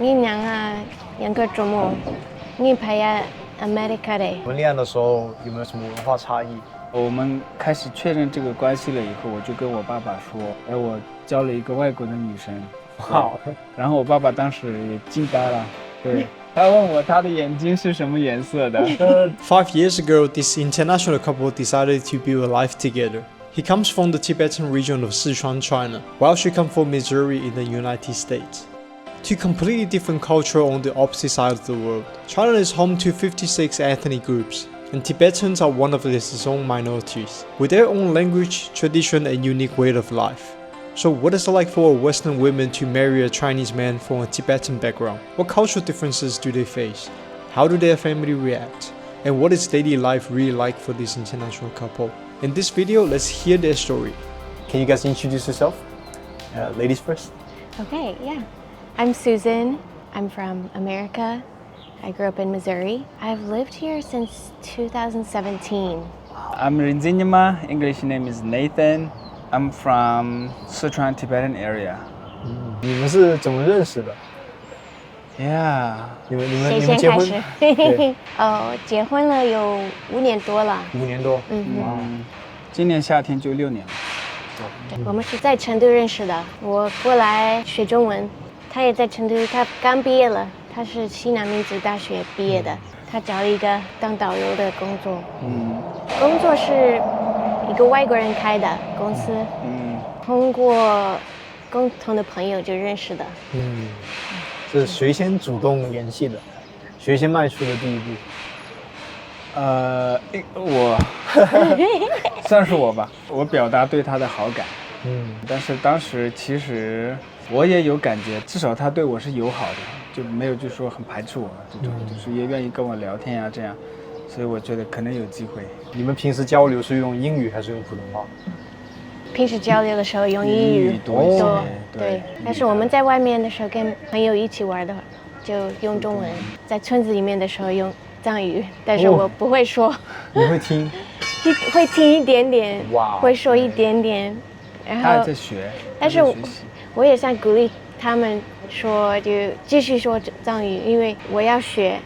你娘啊，两个周末，你拍呀America的。我们恋爱的时候有没有什么文化差异？我们开始确认这个关系了以后，我就跟我爸爸说，我交了一个外国的女生。好，然后我爸爸当时也惊呆了，对。他问我他的眼睛是什么颜色的。5 years ago, this international couple decided to build a life together. He comes from the Tibetan region of Sichuan, China, while she comes from Missouri in the United States. Two completely different cultures on the opposite side of the world. China is home to 56 ethnic groups, and Tibetans are one of its own minorities, with their own language, tradition, and unique way of life. So what is it like for a Western woman to marry a Chinese man from a Tibetan background? What cultural differences do they face? How do their family react? And what is daily life really like for this international couple? In this video, let's hear their story. Can you guys introduce yourself? Ladies first. Okay, yeah. I'm Susan. I'm from America. I grew up in Missouri. I've lived here since 2017. I'm Nyima. English name is Nathan. I'm from Sichuan Tibetan area. 你们是怎么认识的？ Yeah. 你们谁先结婚？开始？对结婚了有5年多了。 5年多。哇，今年夏天就6年了。对，我们是在成都认识的。我过来学中文，他也在成都，他刚毕业了，他是西南民族大学毕业的。他找了一个当导游的工作。工作是一个外国人开的公司。通过共同的朋友就认识的。是谁先主动联系的？谁先迈出的第一步？我算是我吧，我表达对他的好感。但是当时其实我也有感觉，至少他对我是友好的，就没有就说很排斥我这种，就是也愿意跟我聊天呀这样，所以我觉得可能有机会。你们平时交流是用英语还是用普通话？平时交流的时候用英语多一些，对。但是我们在外面的时候跟朋友一起玩的话，就用中文。在村子里面的时候用藏语，但是我不会说。你会听？会听一点点，会说一点点。然后他还在学，但是我也想鼓励他们说，就继续说藏语，因为我要学，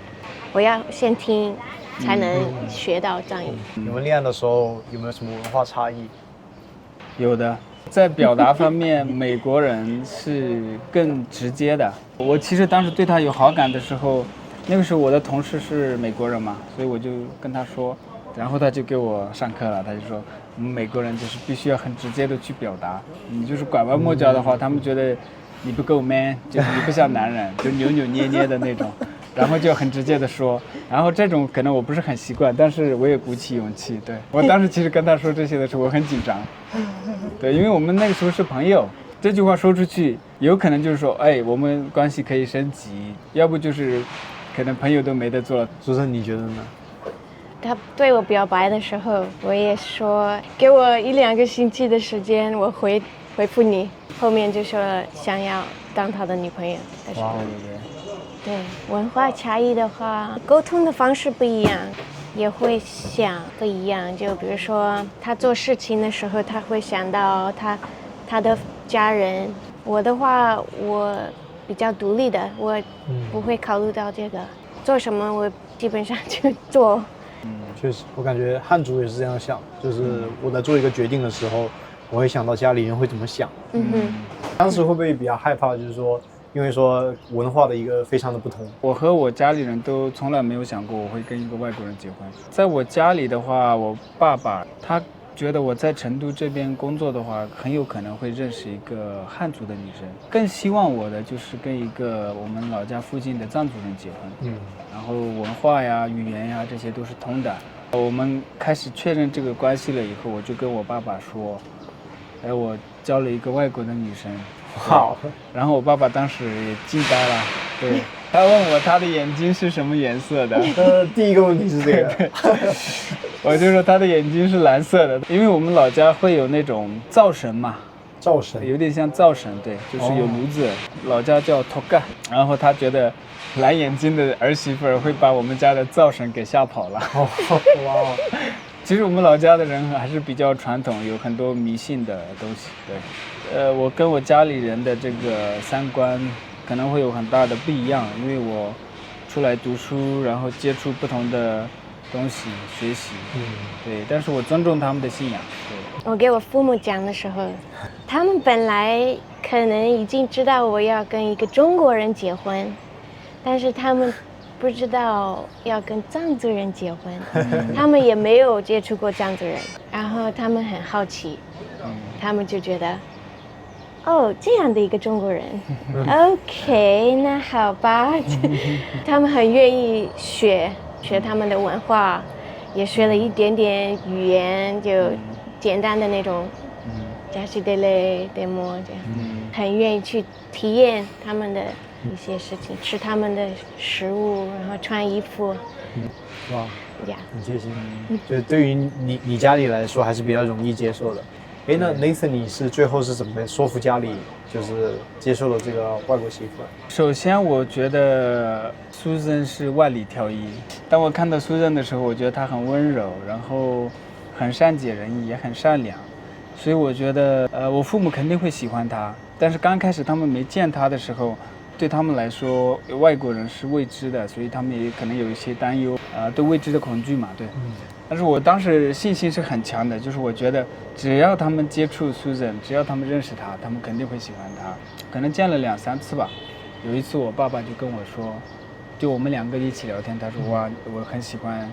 我要先听，才能学到藏语。你们恋爱的时候有没有什么文化差异？有的，在表达方面，美国人是更直接的。我其实当时对他有好感的时候，那个时候我的同事是美国人嘛，所以我就跟他说，然后他就给我上课了，他就说我们美国人就是必须要很直接的去表达，你就是拐弯抹角的话，他们觉得你不够 man， 就是你不像男人，就扭扭捏捏的那种。然后就很直接的说，然后这种可能我不是很习惯，但是我也鼓起勇气。对，我当时其实跟他说这些的时候，我很紧张。对，因为我们那个时候是朋友，这句话说出去，有可能就是说，我们关系可以升级，要不就是可能朋友都没得做了。苏珊，你觉得呢？他对我表白的时候，我也说给我1-2个星期的时间，我回复你。后面就说想要当他的女朋友。但是对文化差异的话，沟通的方式不一样，也会想不一样。就比如说他做事情的时候，他会想到他的家人。我的话，我比较独立的，我不会考虑到这个，做什么我基本上就做。确实，我感觉汉族也是这样想，就是我在做一个决定的时候，我会想到家里人会怎么想。当时会不会比较害怕，就是说因为说文化的一个非常的不同。我和我家里人都从来没有想过我会跟一个外国人结婚。在我家里的话，我爸爸他觉得我在成都这边工作的话，很有可能会认识一个汉族的女生，更希望我的就是跟一个我们老家附近的藏族人结婚。然后文化呀、语言呀这些都是通的。我们开始确认这个关系了以后，我就跟我爸爸说，我交了一个外国的女生。好，然后我爸爸当时也惊呆了，对，他问我他的眼睛是什么颜色的。第一个问题是这个，我就说他的眼睛是蓝色的，因为我们老家会有那种灶神嘛，灶神有点像灶神，对，就是有炉子，老家叫托嘎。然后他觉得蓝眼睛的儿媳妇会把我们家的灶神给吓跑了。哇！其实我们老家的人还是比较传统，有很多迷信的东西。对，我跟我家里人的这个三观可能会有很大的不一样，因为我出来读书，然后接触不同的东西学习，对，但是我尊重他们的信仰。对，我给我父母讲的时候，他们本来可能已经知道我要跟一个中国人结婚，但是他们不知道要跟藏族人结婚，他们也没有接触过藏族人，然后他们很好奇，他们就觉得，哦，这样的一个中国人，OK， 那好吧，他们很愿意学他们的文化，也学了一点点语言，就简单的那种，加西德勒、德莫这样，很愿意去体验他们的一些事情，吃他们的食物，然后穿衣服。哇，呀，很贴心。就对于你家里来说还是比较容易接受的。哎，那 Nathan 你是最后是怎么说服家里，就是接受了这个外国媳妇？首先我觉得 Susan 是万里挑一。当我看到 Susan 的时候，我觉得她很温柔，然后很善解人意，也很善良，所以我觉得我父母肯定会喜欢她。但是刚开始他们没见她的时候，对他们来说，外国人是未知的，所以他们也可能有一些担忧，对未知的恐惧嘛，对。但是我当时信心是很强的，就是我觉得只要他们接触 Susan， 只要他们认识她，他们肯定会喜欢她。可能见了2-3次吧。有一次我爸爸就跟我说，就我们2个一起聊天，他说哇，我很喜欢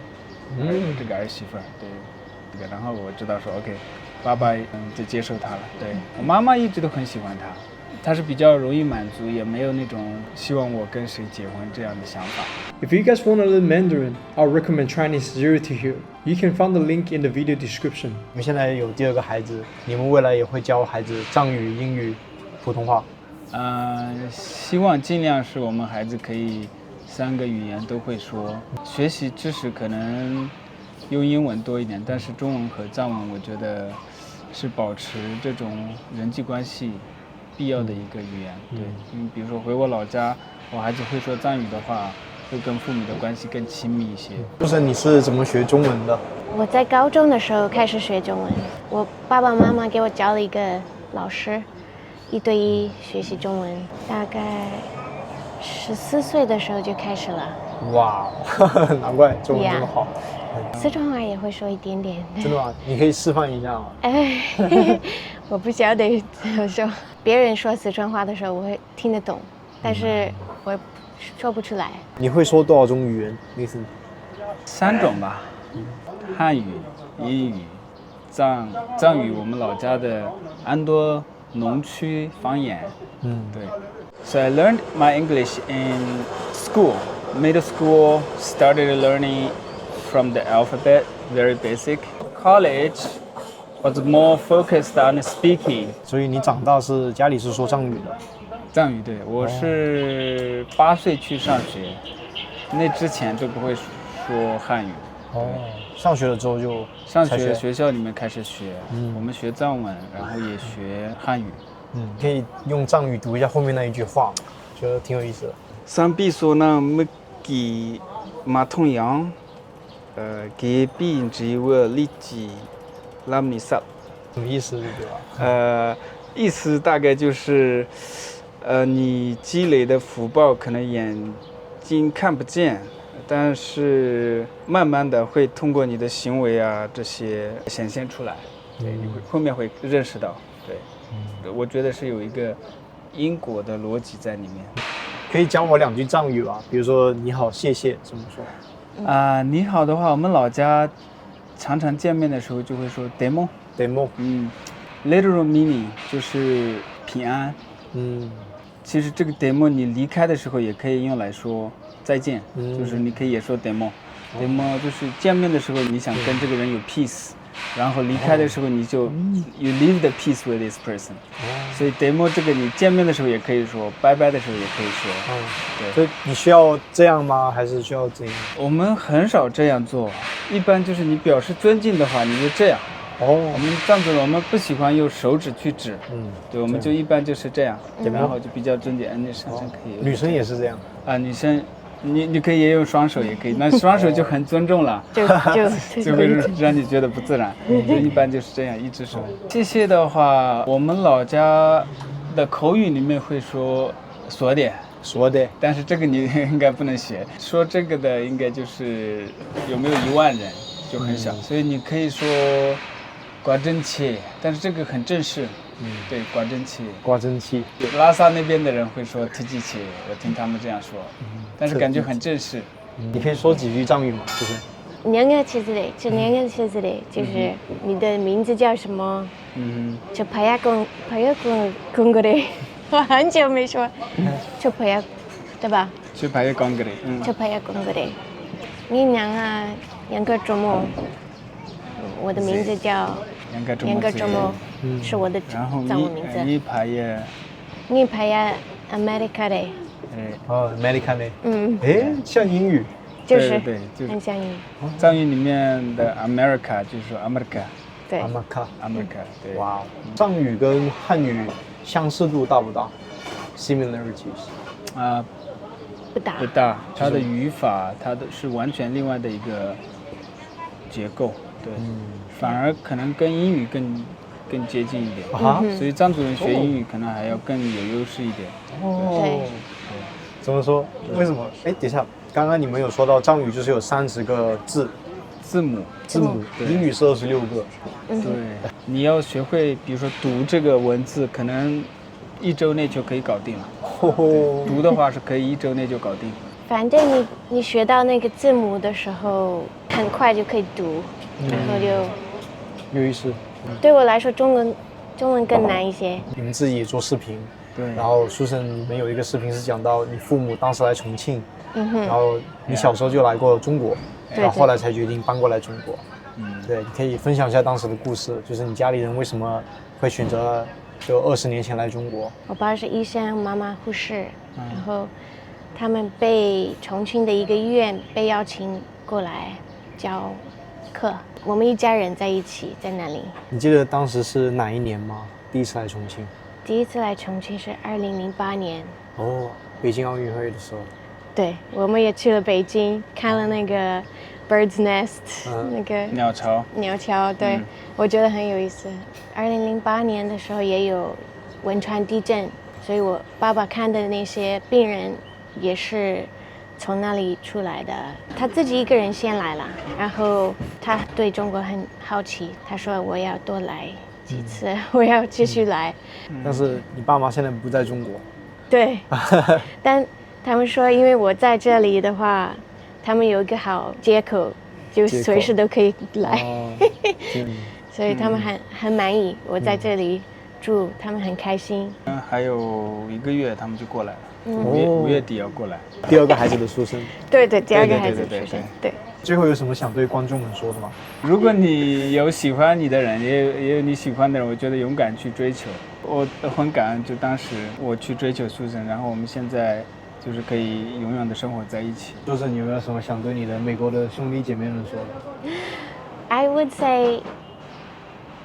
这个儿媳妇，对，这个，然后我知道说 OK， 爸爸就接受她了。对，我妈妈一直都很喜欢她。他是比较容易满足，也没有那种希望我跟谁结婚这样的想法。If you guys want to learn Mandarin, I'll recommend Chinese Zero to Hero. You can find the link in the video description. 你们现在有第2个孩子，你们未来也会教孩子藏语、英语、普通话？希望尽量是我们孩子可以3个语言都会说，学习知识可能用英文多一点，但是中文和藏文我觉得是保持这种人际关系必要的一个语言。对，比如说回我老家，我孩子会说藏语的话，会跟父母的关系更亲密一些。就是你是怎么学中文的？我在高中的时候开始学中文，我爸爸妈妈给我找了一个老师，1对1学习中文，大概14岁的时候就开始了。哇，难怪中文这么好。四川话也会说一点点。真的吗？你可以示范一下吗？我不晓得怎么说。别人说四川话的时候，我会听得懂，但是我说不出来。你会说多少种语言？意思？3种吧，汉语、英语、藏语，我们老家的安多农区方言。对。So I learned my English in school, middle school. Started learning from the alphabet, very basic. College was more focused on speaking. 所以你长大是家里是说藏语的？藏语，对，我是8岁去上学，那之前都不会说汉语。上学了之后就上学，学校里面开始学，我们学藏文，然后也学汉语。可以用藏语读一下后面那一句话，觉得挺有意思的。上边说呢，没给马桶羊，给病只我立即拉米萨。什么意思？对吧？意思大概就是，你积累的福报可能眼睛看不见，但是慢慢的会通过你的行为啊这些显现出来，对，你会后面会认识到，对。我觉得是有一个因果的逻辑在里面。可以教我2句藏语吧？比如说你好、谢谢怎么说？你好的话，我们老家常常见面的时候就会说 demo。literal meaning 就是平安。其实这个 demo 你离开的时候也可以用来说再见，就是你可以也说 demo。demo 就是见面的时候你想跟这个人有 peace。然后离开的时候你就you leave the peace with this person，所以 demo 这个你见面的时候也可以说，拜拜的时候也可以说。对，所以你需要这样吗？还是需要怎样？我们很少这样做，一般就是你表示尊敬的话，你就这样。我们藏族人我们不喜欢用手指去指，对，我们就一般就是这样，然后就比较尊敬。女生可以，女生也是这样女生。你可以也用双手，也可以，那双手就很尊重了，就会让你觉得不自然。就一般就是这样，一只手。谢谢的话，我们老家的口语里面会说说的，说的，但是这个你应该不能学。说这个的应该就是有没有1万人就很少，所以你可以说挂针器，但是这个很正式。对，挂针器。挂针器。拉萨那边的人会说提机器，我听他们这样说，但是感觉很正式。你可以说几句藏语吗？就是就是你的名字叫什么？就帕亚公格雷，我很久没说，就帕亚，对吧？就帕亚公格雷，就帕亚公格雷。你娘啊，杨个周末，我的名字叫杨个周末，是我的藏文名字。你帕亚America 的。American 的。像英语。就是很像英语。藏语里面的 America 就是说 America。对。America。对。哇，藏语跟汉语相似度大不大 ？Similarities。不大。不大，它的语法，它的是完全另外的一个结构。对。反而可能跟英语更接近一点。所以藏族人学英语可能还要更有优势一点。对。怎么说？为什么？等一下，刚刚你们有说到藏语就是有30个字母，英语是26个。对，你要学会，比如说读这个文字，可能1周内就可以搞定了。读的话是可以1周内就搞定。反正你学到那个字母的时候，很快就可以读，然后就有意思。对我来说，中文更难一些。你们自己也做视频。对，然后苏珊，你们有一个视频是讲到你父母当时来重庆，然后你小时候就来过中国，然后后来才决定搬过来中国。对，你可以分享一下当时的故事，就是你家里人为什么会选择就20年前来中国？我爸是医生，妈妈护士，然后他们被重庆的一个医院被邀请过来教课，我们一家人在一起在那里。你记得当时是哪一年吗？第一次来重庆？第一次来重庆是2008年。北京奥运会的时候。对，我们也去了北京，看了那个 Bird's Nest，那个鸟巢。对，我觉得很有意思。2008年的时候也有汶川地震，所以我爸爸看的那些病人也是从那里出来的。他自己一个人先来了，然后他对中国很好奇，他说我要多来几次，我要继续来。但是你爸妈现在不在中国。对，但他们说，因为我在这里的话，他们有一个好接口，就随时都可以来，所以他们很满意我在这里住，他们很开心。还有1个月他们就过来了，5月底要过来。第2个孩子的出生。对，第2个孩子的出生。对。最后有什么想对观众们说的吗？如果你有喜欢你的人，也有你喜欢的人，我觉得勇敢去追求。我很感恩，就当时我去追求苏珊，然后我们现在就是可以永远的生活在一起。苏珊，你有没有什么想对你的美国的兄弟姐妹们说的？ I would say,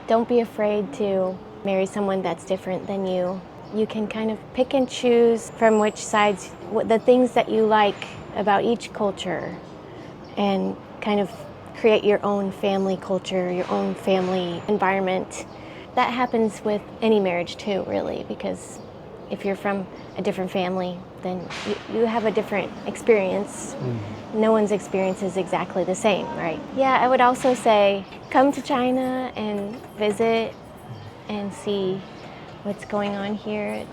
don't be afraid to marry someone that's different than you. You can kind of pick and choose from which sides, the things that you like about each culture, and kind of create your own family culture, your own family environment. That happens with any marriage too, really, because if you're from a different family, then you have a different experience. No one's experience is exactly the same, right? Yeah, I would also say come to China and visit and see what's going on here.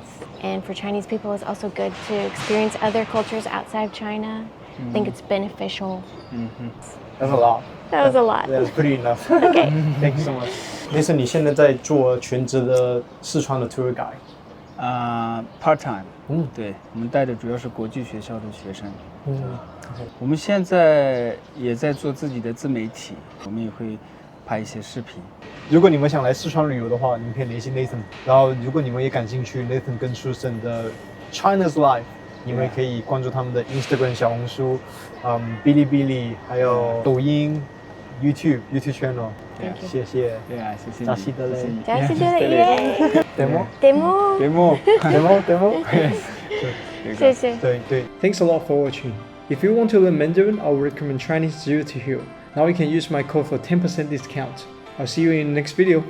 And for Chinese people, it's also good to experience other cultures outside of China. I think it's beneficial. That's a lot. That was a lot. That's pretty enough. Okay. Thank you so much. 那是你现在在做全职的四川的 tour guide。part time。对，我们带的主要是国际学校的学生。我们现在也在做自己的自媒体，我们也会拍一些视频。如果你们想来四川旅游的话，你们可以联系 Nathan。然后，如果你们也感兴趣 Nathan 跟 Susan 的 China's Life， 你们也可以关注他们的 Instagram、小红书、Bilibili， 还有抖音、YouTube channel。谢谢。对啊，谢谢你。扎西德勒。扎西德勒耶。demo。谢谢。对。Thanks a lot for watching. If you want to learn Mandarin, I would recommend Chinese 0 to Hero. Now you can use my code for 10% discount. I'll see you in the next video.